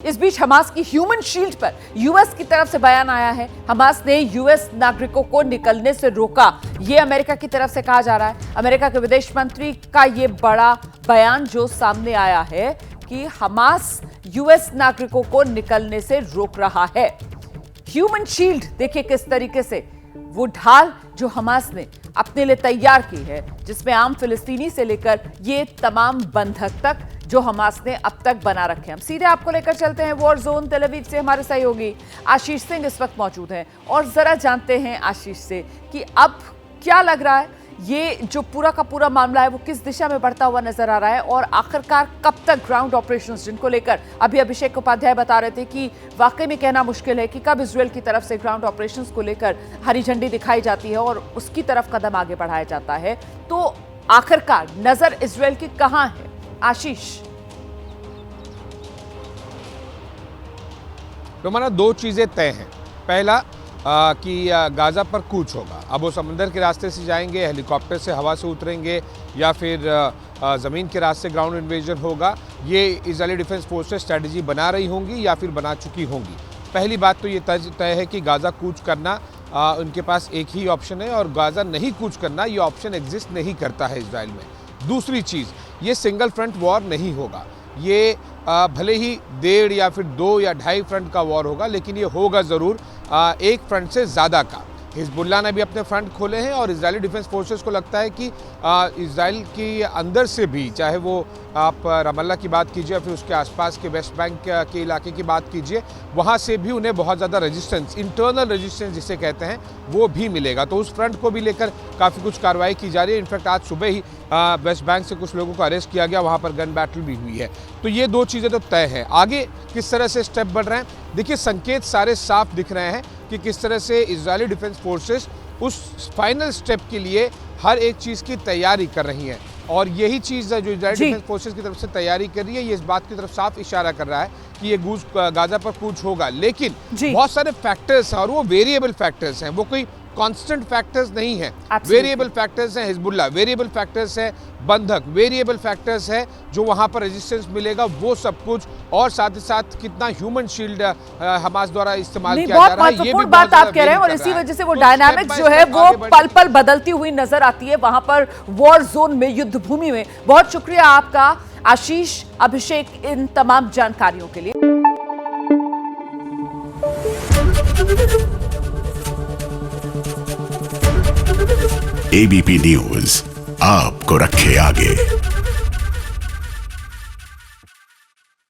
इस बीच हमास की human shield पर यूएस की तरफ से बयान आया है। हमास ने यूएस नागरिकों को निकलने से रोका, यह अमेरिका की तरफ से कहा जा रहा है। अमेरिका के विदेश मंत्री का यह बड़ा बयान जो सामने आया है कि हमास यूएस नागरिकों को निकलने से रोक रहा है। ह्यूमन शील्ड देखिए किस तरीके से वो ढाल जो हमास ने अपने लिए तैयार की है, जिसमें आम फिलिस्तीनी से लेकर ये तमाम बंधक तक जो हमास ने अब तक बना रखे हैं। हम सीधे आपको लेकर चलते हैं वॉर जोन तेल अवीव से। हमारे सहयोगी आशीष सिंह इस वक्त मौजूद हैं और जरा जानते हैं आशीष से कि अब क्या लग रहा है, ये जो पूरा का पूरा मामला है वो किस दिशा में बढ़ता हुआ नजर आ रहा है और आखिरकार कब तक ग्राउंड ऑपरेशंस, जिनको लेकर अभी अभिषेक उपाध्याय बता रहे थे कि वाकई में कहना मुश्किल है कि कब इजरायल की तरफ से ग्राउंड ऑपरेशंस को लेकर हरी झंडी दिखाई जाती है और उसकी तरफ कदम आगे बढ़ाया जाता है, तो आखिरकार नजर इजरायल की कहां है आशीष? तो हमारा दो चीज़ें तय हैं। पहला कि गाज़ा पर कूच होगा। अब वो समंदर के रास्ते से जाएंगे, हेलीकॉप्टर से हवा से उतरेंगे या फिर ज़मीन के रास्ते ग्राउंड इन्वेजन होगा। ये इजरायली डिफेंस फोर्सेस स्ट्रेटजी बना रही होंगी या फिर बना चुकी होंगी। पहली बात तो ये तय है कि गाज़ा कूच करना उनके पास एक ही ऑप्शन है और गाज़ा नहीं कूच करना ये ऑप्शन एग्जिस्ट नहीं करता है इजराइल में। दूसरी चीज़, ये सिंगल फ्रंट वॉर नहीं होगा। ये भले ही 1.5 या फिर 2 या 2.5 फ्रंट का वॉर होगा, लेकिन ये होगा ज़रूर एक फ्रंट से ज़्यादा का। हिजबुल्लाह ने भी अपने फ्रंट खोले हैं और इजरायली डिफेंस फोर्सेस को लगता है कि इजराइल के अंदर से भी, चाहे वो आप रमल्ला की बात कीजिए या फिर उसके आसपास के वेस्ट बैंक के इलाके की बात कीजिए, वहाँ से भी उन्हें बहुत ज़्यादा रेजिस्टेंस, इंटरनल रेजिस्टेंस जिसे कहते हैं, वो भी मिलेगा। तो उस फ्रंट को भी लेकर काफ़ी कुछ कार्रवाई की जा रही है। इनफैक्ट आज सुबह ही वेस्ट बैंक से कुछ लोगों को अरेस्ट किया गया, वहाँ पर गन बैटल भी हुई है। तो ये दो चीज़ें तो तय हैं। आगे किस तरह से स्टेप बढ़ रहे हैं, देखिए संकेत सारे साफ दिख रहे हैं कि किस तरह से इजरायली डिफेंस फोर्सेस उस फाइनल स्टेप के लिए हर एक चीज़ की तैयारी कर रही हैं। और यही चीज़ जो इजरायली डिफेंस फोर्सेस की तरफ से तैयारी कर रही है, ये इस बात की तरफ साफ इशारा कर रहा है कि ये गाज़ा पर कूच होगा। लेकिन बहुत सारे फैक्टर्स हैं और वो वेरिएबल फैक्टर्स हैं, वो कोई कांस्टेंट फैक्टर्स नहीं है। वेरिएबल फैक्टर्स हैं हिजबुल्लाह, वेरिएबल फैक्टर्स है बंधक, वेरिएबल फैक्टर्स है जो वहां पर रेजिस्टेंस मिलेगा, वो सब कुछ, और साथ ही साथ कितना ह्यूमन शील्ड हमास द्वारा इस्तेमाल किया जा रहा है। ये भी बात आप कह रहे हैं और इसी वजह से वो डायनामिक्स जो है वो पल पल बदलती हुई नजर आती है वहां पर वॉर जोन में, युद्ध भूमि में। बहुत शुक्रिया आपका आशीष, अभिषेक, इन तमाम जानकारियों के लिए। एबीपी न्यूज आपको रखे आगे।